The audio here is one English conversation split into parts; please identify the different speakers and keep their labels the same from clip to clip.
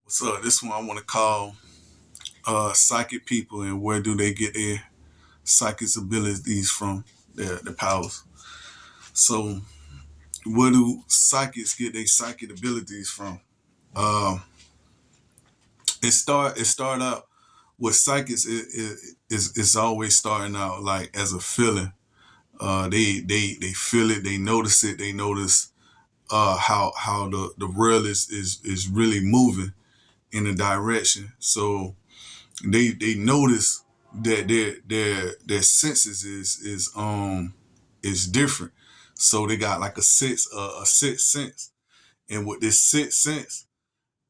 Speaker 1: What's up? This one I want to call psychic people and where do they get their psychic abilities from, their powers. So, where do psychics get their psychic abilities from? Um, it start out with psychics. It's always starting out like as a feeling. They feel it. They notice it. They notice how the world is really moving in a direction. So they notice that their senses is different. So they got like a sixth sense, and with this sixth sense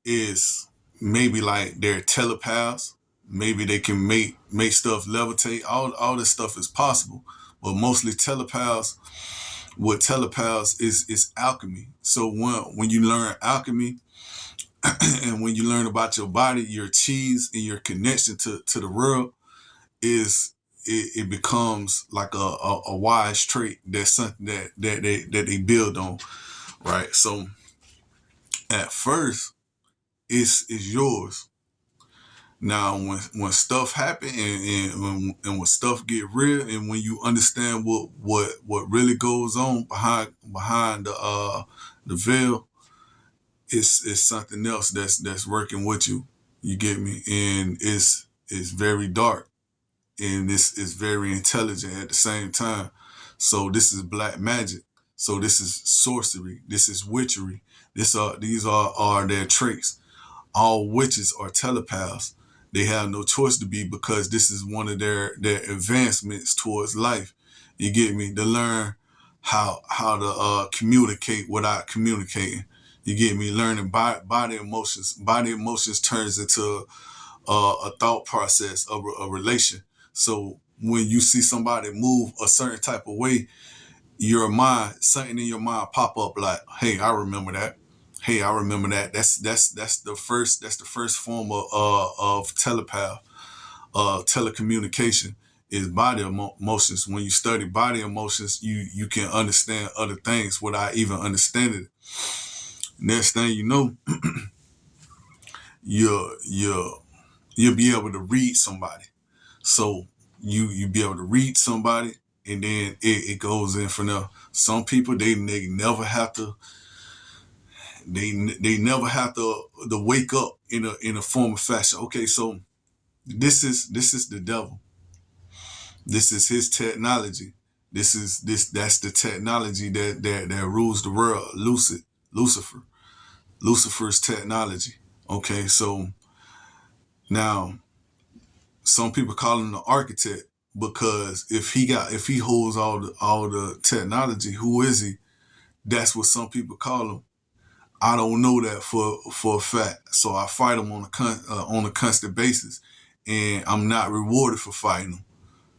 Speaker 1: is maybe like they're telepaths. Maybe they can make stuff levitate. All this stuff is possible, but mostly telepaths. What telepaths is alchemy. So when you learn alchemy, and when you learn about your body, your cheese, and your connection to the world, is it becomes like a wise trait. That's something that they build on, right? So at first it's yours. Now when stuff happen, and when stuff get real, and when you understand what really goes on behind the veil, it's something else that's working with you. You get me? And it's very dark, and this is very intelligent at the same time. So this is black magic. So this is sorcery. This is witchery. These are their traits. All witches are telepaths. They have no choice to be, because this is one of their advancements towards life. You get me? To learn how to communicate without communicating. You get me? Learning body emotions. Body emotions turns into a thought process, a relation. So when you see somebody move a certain type of way, your mind, something in your mind pop up like, "Hey, I remember that. Hey, I remember that." That's the first form of telepath, telecommunication, is body emotions. When you study body emotions, you can understand other things without even understanding it. Next thing you know, you're you'll be able to read somebody. So you be able to read somebody, and then it goes in from there. Some people, they never have to they never have to wake up in a form of fashion. Okay, so this is the devil. This is his technology. That's the technology that rules the world. Lucifer's technology. Okay, so now some people call him the architect, because if he holds all the technology, who is he? That's what some people call him. I don't know that for a fact, so I fight him on a constant basis, and I'm not rewarded for fighting him.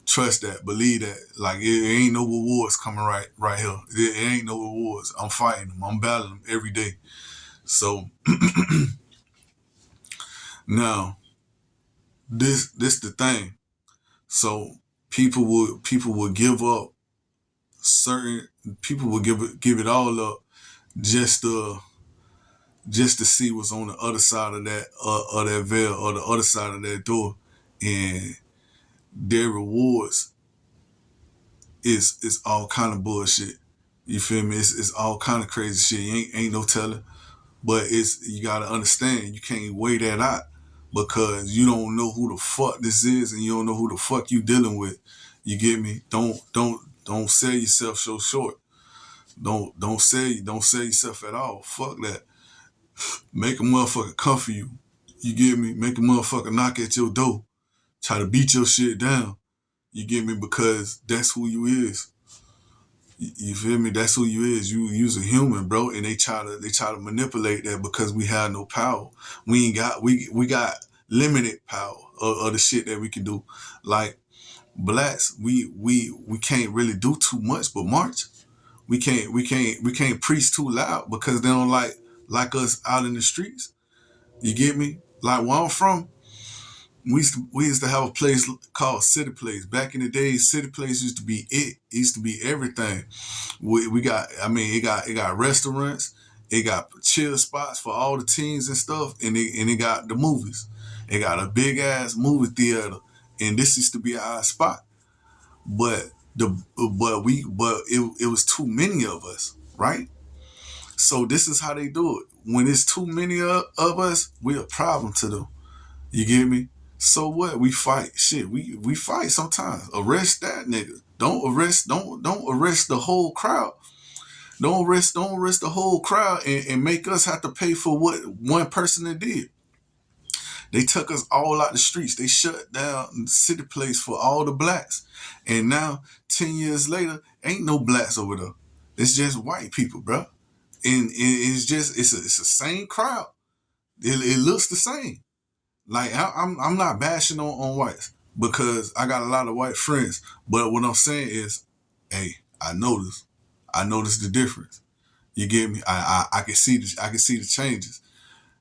Speaker 1: Trust that, believe that. Like it ain't no rewards coming right here. It ain't no rewards. I'm fighting him. I'm battling him every day. So now this the thing. So people will give up certain people will give it all up, just to see what's on the other side of that veil, or the other side of that door, and their rewards is all kind of bullshit. You feel me? It's all kind of crazy shit. Ain't no telling, but you gotta understand, you can't weigh that out, because you don't know who the fuck this is, and you don't know who the fuck you dealing with. You get me? Don't sell yourself so short. Don't sell yourself at all. Fuck that. Make a motherfucker come for you. You get me? Make a motherfucker knock at your door. Try to beat your shit down. You get me? Because that's who you is. You feel me? That's who you is. You's a human, bro. And they try to manipulate that, because we have no power. We got limited power of the shit that we can do. Like blacks, we can't really do too much but march. We can't preach too loud, because they don't like us out in the streets. You get me? Like where I'm from, we used to have a place called City Place. Back in the days, City Place used to be it. It used to be everything. We got, I mean, it got restaurants. It got chill spots for all the teens and stuff, and it got the movies. It got a big ass movie theater, and this used to be our spot. But it was too many of us, right? So this is how they do it. When it's too many of us, we're a problem to them. You get me? So what? We fight. Shit, we fight sometimes. Arrest that nigga. Don't arrest the whole crowd. Don't arrest the whole crowd and make us have to pay for what one person did. They took us all out the streets. They shut down City Place for all the blacks. And now, 10 years later, ain't no blacks over there. It's just white people, bro. And it's the same crowd. It looks the same. Like I'm not bashing on whites because I got a lot of white friends. But what I'm saying is, hey, I noticed the difference. You get me? I can see the changes.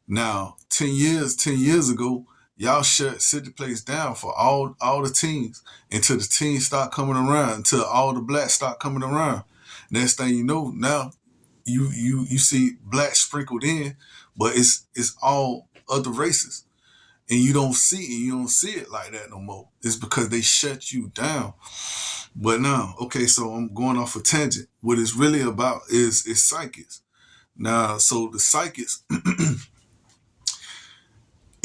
Speaker 1: Now, 10 years ago, y'all shut City Place down for all the teens until the teens start coming around, until all the blacks start coming around. Next thing you know, now you see blacks sprinkled in, but it's all other races. And you don't see it like that no more. It's because they shut you down. But now, okay, so I'm going off a tangent. What it's really about is psychics. Now, so the psychics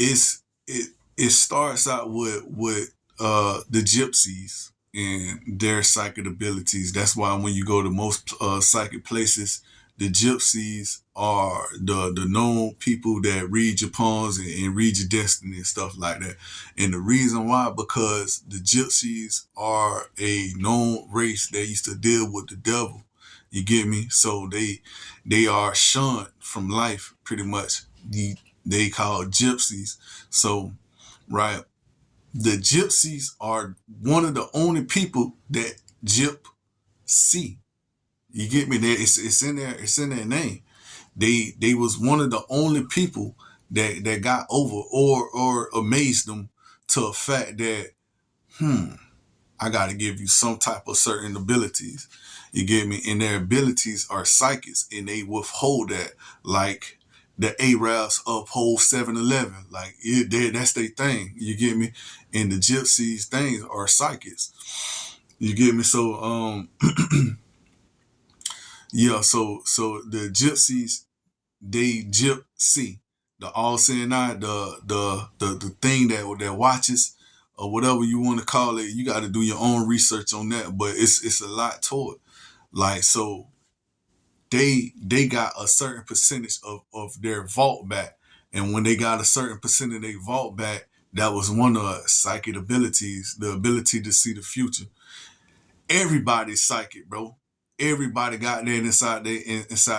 Speaker 1: it's it starts out with the gypsies and their psychic abilities. That's why when you go to most psychic places, the gypsies are the known people that read your palms and read your destiny and stuff like that. And the reason why, because the gypsies are a known race that used to deal with the devil. You get me? So they are shunned from life pretty much. They call gypsies. So, right, the gypsies are one of the only people that gyp see. You get me? There, it's in there. It's in their name. They was one of the only people that got over or amazed them to a fact that I got to give you some type of certain abilities. You get me? And their abilities are psychics, and they withhold that, like the Arabs uphold 7-Eleven. Like that's their thing. You get me? And the gypsies things are psychics. You get me? So yeah. So the gypsies, they gypsy, the all seeing eye, the thing that watches or whatever you want to call it. You got to do your own research on that, but it's a lot to it. Like, so they got a certain percentage of their vault back, and when they got a certain percent of their vault back, that was one of the psychic abilities, the ability to see the future. Everybody's psychic, bro. Everybody got that inside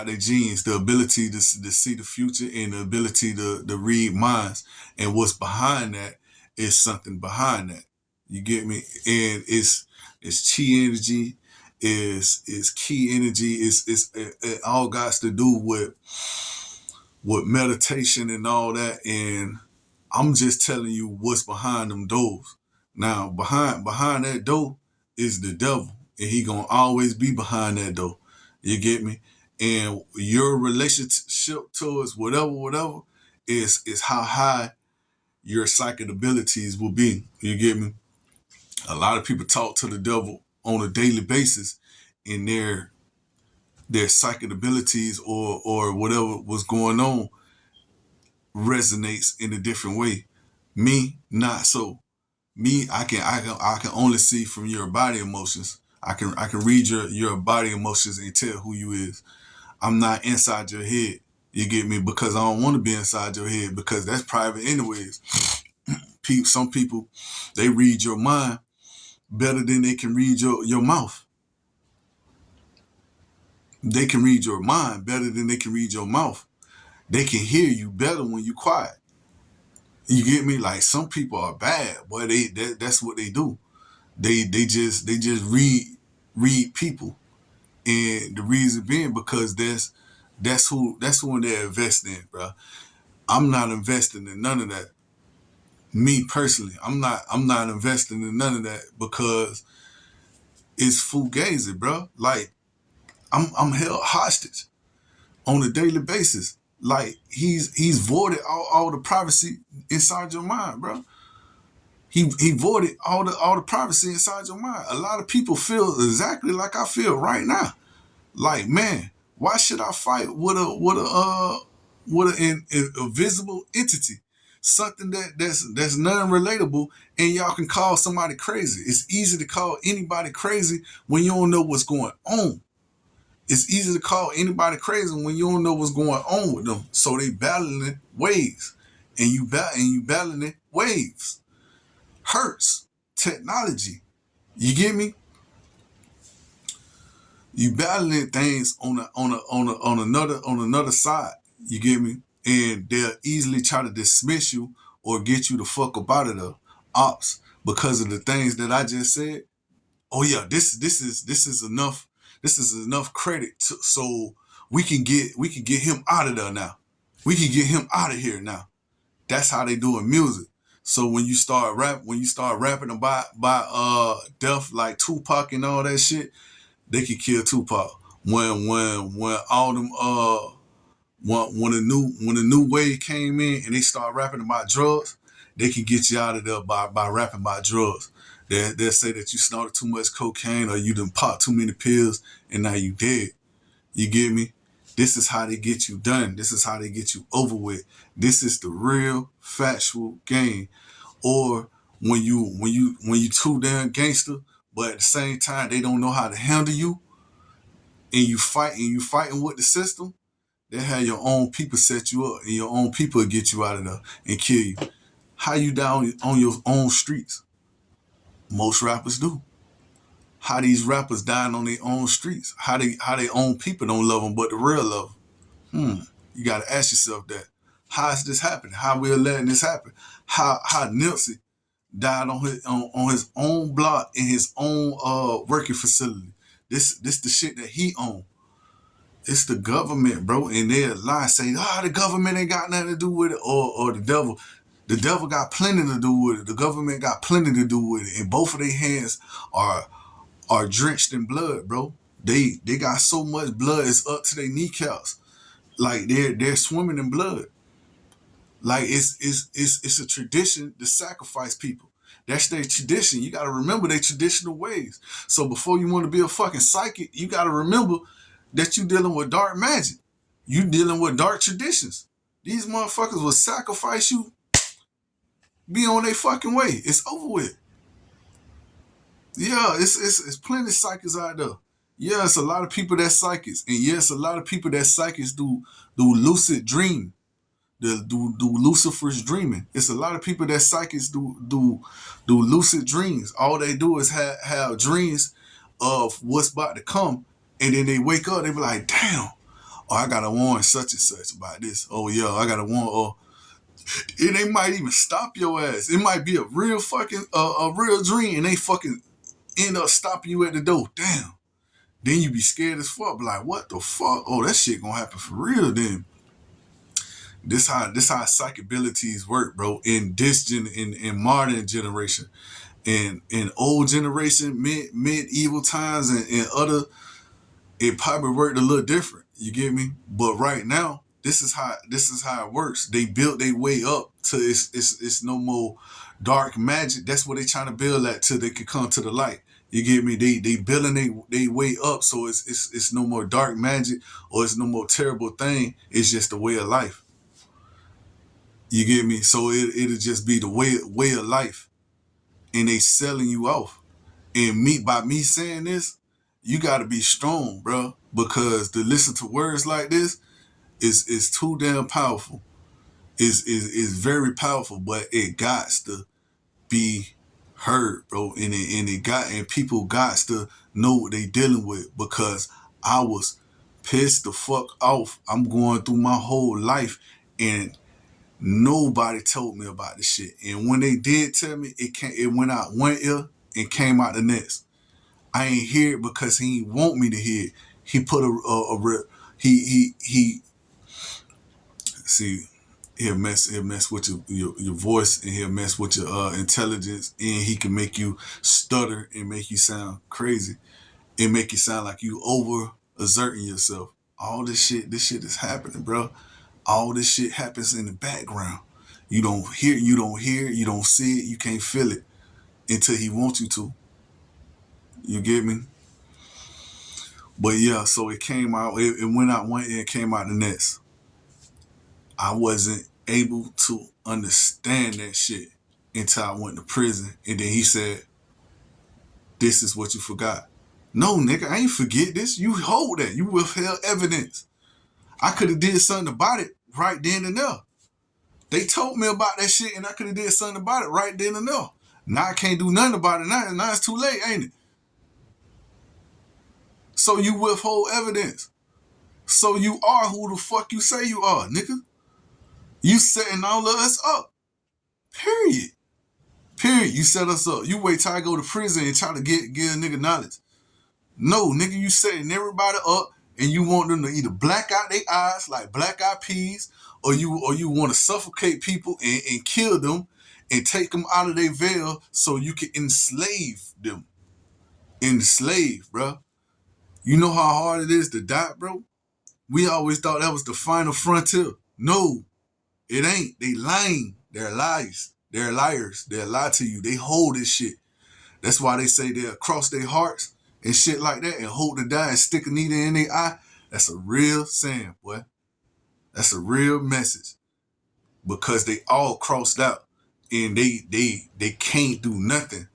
Speaker 1: their genes, the ability to see the future and the ability to read minds. And what's behind that is something behind that. You get me? And it's chi energy, is key energy. It all got to do with meditation and all that. And I'm just telling you what's behind them doors. Now, behind that door is the devil, and he gonna always be behind that door. You get me? And your relationship towards whatever is how high your psychic abilities will be. You get me? A lot of people talk to the devil on a daily basis, and their psychic abilities or whatever was going on resonates in a different way. Me, not so. Me, I can only see from your body emotions. I can read your body emotions and tell who you is. I'm not inside your head. You get me? Because I don't want to be inside your head because that's private anyways. Some people, they read your mind better than they can read your mouth. They can read your mind better than they can read your mouth. They can hear you better when you quiet. You get me? Like, some people are bad, boy. That's what they do. They just read people, and the reason being because that's who they're investing in, bro. I'm not investing in none of that. Me personally, I'm not investing in none of that because it's fugazi, bro. Like, I'm held hostage. on a daily basis. Like he's voided all the privacy inside your mind, bro. He voided all the privacy inside your mind. A lot of people feel exactly like I feel right now. Like, man, why should I fight with a visible entity, something that's non-relatable, and y'all can call somebody crazy? It's easy to call anybody crazy when you don't know what's going on. It's easy to call anybody crazy when you don't know what's going on with them. So they battling waves, and you battling waves. Hurts technology. You get me? You battling things on another side. You get me? And they'll easily try to dismiss you or get you the fuck up out of the ops because of the things that I just said. Oh yeah, this is enough. This is enough credit so we can get him out of there now. We can get him out of here now. That's how they doing music. So when you start rapping about death like Tupac and all that shit, they could kill Tupac. When all them when a new wave came in and they start rapping about drugs, they can get you out of there by rapping about drugs. They'll say that you snorted too much cocaine or you done popped too many pills and now you dead. You get me? This is how they get you done. This is how they get you over with. This is the real factual game. Or when you too damn gangster, but at the same time they don't know how to handle you, and you fighting with the system, they have your own people set you up, and your own people get you out of there and kill you. How you down on your own streets? Most rappers do. How these rappers dying on their own streets? How they own people don't love them, but the real love them? You gotta ask yourself that. How is this happening? How we are letting this happen? How Nipsey died on his own block in his own working facility. This the shit that he owned. It's the government, bro, and they'll lie, say, the government ain't got nothing to do with it, or the devil. The devil got plenty to do with it. The government got plenty to do with it, and both of their hands are drenched in blood, bro. They got so much blood it's up to their kneecaps, like they're swimming in blood. Like it's a tradition to sacrifice people. That's their tradition. You got to remember their traditional ways. So before you want to be a fucking psychic, you got to remember that you dealing with dark magic. You dealing with dark traditions. These motherfuckers will sacrifice you, be on their fucking way. It's over with. Yeah, it's plenty of psychics out there. Yeah, it's a lot of people that psychics, and yes, a lot of people that psychics do lucid dream, do Lucifer's dreaming. It's a lot of people that psychics do lucid dreams. All they do is have dreams of what's about to come, and then they wake up. They be like, damn, oh, I gotta warn such and such about this. Oh yeah, I gotta warn. Oh, and they might even stop your ass. It might be a real fucking a real dream, and they fucking end up stopping you at the door. Damn. Then you be scared as fuck. Be like, what the fuck? Oh, that shit gonna happen for real then. This how psychic abilities work, bro. In in modern generation, and in old generation, medieval times, and other, it probably worked a little different. You get me? But right now, this is how it works. They built their way up to it's no more dark magic. That's what they trying to build at till they can come to the light. You get me? They building they way up, so it's no more dark magic or it's no more terrible thing. It's just a way of life. You get me? So it'll just be the way of life, and they selling you off. And by me saying this, you got to be strong, bro, because to listen to words like this is too damn powerful. Is very powerful, but it got to be heard, bro, and people got to know what they dealing with, because I was pissed the fuck off. I'm going through my whole life and nobody told me about this shit. And when they did tell me, it went out one ear and came out the next. I ain't hear it because he ain't want me to hear it. He put he see, he'll mess with your voice, and he'll mess with your intelligence, and he can make you stutter and make you sound crazy and make you sound like you over exerting yourself. All this shit is happening, bro. All this shit happens in the background. You don't hear, you don't see it, you can't feel it until he wants you to. You get me? But yeah, so it came out, it went out one ear, it came out the next. I wasn't able to understand that shit until I went to prison. And then he said, this is what you forgot. No, nigga, I ain't forget this. You hold that. You withheld evidence. I could have did something about it right then and there. They told me about that shit and I could have did something about it right then and there. Now I can't do nothing about it. Now it's too late, ain't it? So you withhold evidence. So you are who the fuck you say you are, nigga. You setting all of us up. Period. Period. You set us up. You wait till I go to prison and try to give a nigga knowledge. No, nigga, you setting everybody up and you want them to either black out their eyes like black eyed peas, or you want to suffocate people and kill them and take them out of their veil so you can enslave them. Enslave, bro. You know how hard it is to die, bro? We always thought that was the final frontier. No, it ain't. They lying. They're lies. They're liars. They'll lie to you. They hold this shit. That's why they say they'll cross their hearts and shit like that and hold to die and stick a needle in their eye. That's a real saying, boy. That's a real message. Because they all crossed out and they can't do nothing.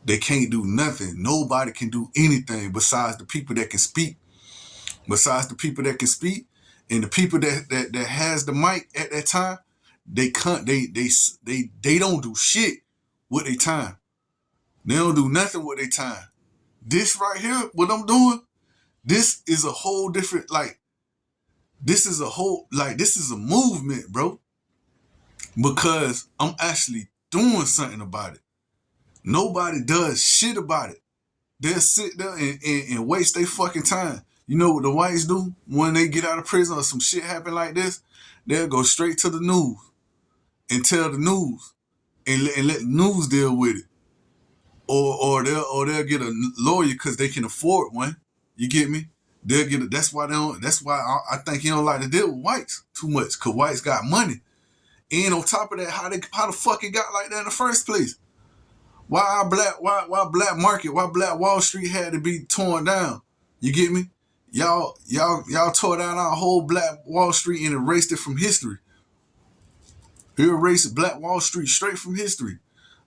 Speaker 1: They can't do nothing. Nobody can do anything besides the people that can speak. Besides the people that can speak and the people that has the mic at that time, they don't do shit with their time. They don't do nothing with their time. This right here, what I'm doing, this is a whole different, this is a movement, bro. Because I'm actually doing something about it. Nobody does shit about it. They'll sit there and waste their fucking time. You know what the whites do when they get out of prison or some shit happen like this? They'll go straight to the news and tell the news and let the news deal with it. Or they'll get a lawyer because they can afford one. You get me? They'll get it. That's why I think he don't like to deal with whites too much, because whites got money. And on top of that, how the fuck it got like that in the first place? Why black market, why Black Wall Street had to be torn down? You get me? Y'all tore down our whole Black Wall Street and erased it from history. You erased Black Wall Street straight from history.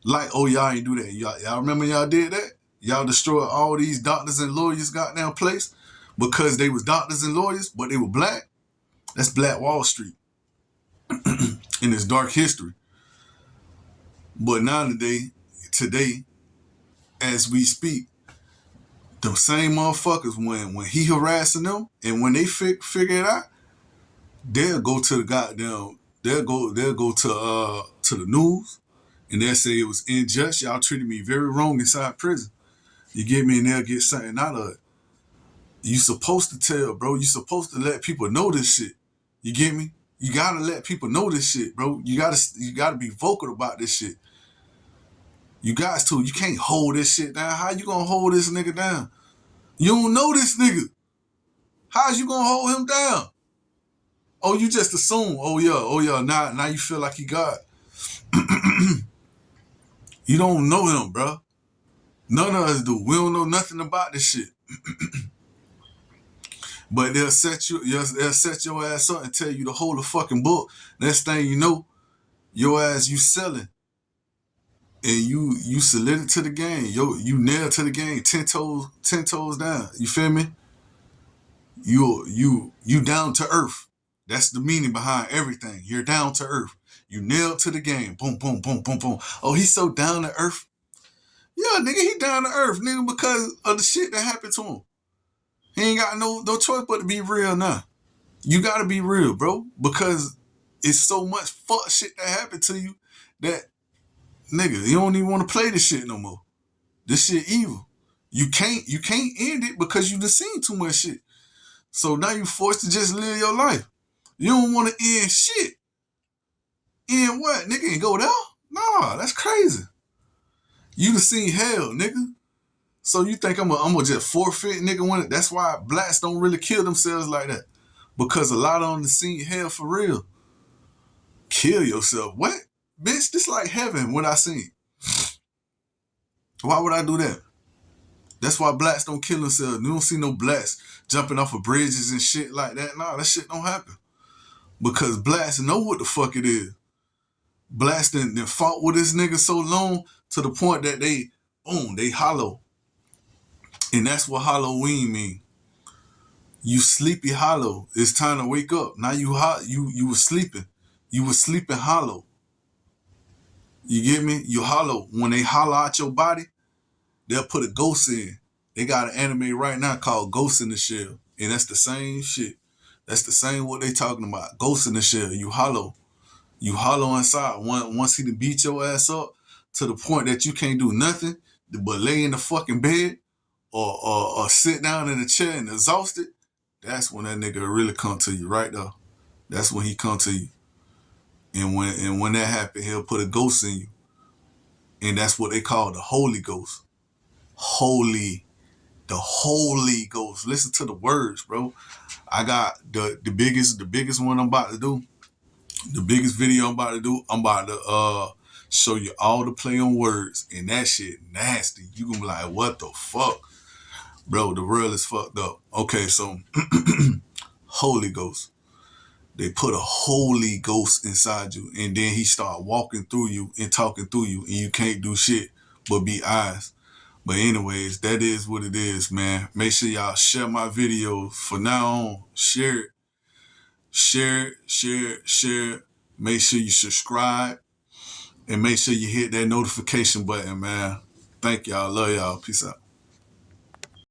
Speaker 1: Like, oh, y'all ain't do that. Y'all remember y'all did that? Y'all destroyed all these doctors and lawyers goddamn place because they was doctors and lawyers, but they were black? That's Black Wall Street in its dark history. But today, as we speak, the same motherfuckers, when he harassing them and when they figure it out, they'll go to the goddamn, they'll go to the news and they'll say it was unjust. Y'all treated me very wrong inside prison. You get me? And they'll get something out of it. You supposed to tell, bro. You supposed to let people know this shit. You get me? You gotta let people know this shit, bro. You gotta be vocal about this shit. You guys too. You can't hold this shit down. How you gonna hold this nigga down? You don't know this nigga. How's you gonna hold him down? Oh, you just assume. Oh yeah. Now you feel like he God. You don't know him, bro. None of us do. We don't know nothing about this shit. But they'll set your ass up and tell you to hold the fucking book. Next thing you know, your ass you selling. And you solid to the game. You nailed to the game. 10 toes down. You feel me? You down to earth. That's the meaning behind everything. You're down to earth. You nailed to the game. Boom, boom, boom, boom, boom. Oh, he's so down to earth. Yeah, nigga, he down to earth, nigga, because of the shit that happened to him. He ain't got no choice but to be real now. You gotta be real, bro, because it's so much fuck shit that happened to you that, nigga, you don't even want to play this shit no more. This shit evil. You can't end it because you done seen too much shit. So now you forced to just live your life. You don't want to end shit. End what? Nigga ain't go there? Nah, that's crazy. You done seen hell, nigga. So you think I'm gonna just forfeit, nigga? That's why blacks don't really kill themselves like that. Because a lot of them seen hell for real. Kill yourself. What? Bitch, this like heaven what I seen. Why would I do that? That's why blacks don't kill themselves. You don't see no blacks jumping off of bridges and shit like that. Nah, that shit don't happen. Because blacks know what the fuck it is. Blacks done fought with this nigga so long to the point that they hollow. And that's what Halloween mean. You sleepy hollow. It's time to wake up. Now you were sleeping. You were sleeping hollow. You get me? You hollow. When they hollow out your body, they'll put a ghost in. They got an anime right now called Ghost in the Shell. And that's the same shit. That's the same what they talking about. Ghost in the Shell. You hollow. You hollow inside. Once he done beat your ass up to the point that you can't do nothing but lay in the fucking bed or sit down in a chair and exhausted, that's when that nigga really come to you right there. That's when he come to you. And when that happen, he'll put a ghost in you. And that's what they call the Holy Ghost. Holy. The Holy Ghost. Listen to the words, bro. I got the biggest one I'm about to do. The biggest video I'm about to do. I'm about to show you all the play on words. And that shit nasty. You gonna be like, what the fuck? Bro, the world is fucked up. Okay, so Holy Ghost. They put a Holy Ghost inside you, and then he start walking through you and talking through you, and you can't do shit but be eyes. But anyways, that is what it is, man. Make sure y'all share my videos. For now on, share it. Share it, share it, share it. Make sure you subscribe, and make sure you hit that notification button, man. Thank y'all. Love y'all. Peace out.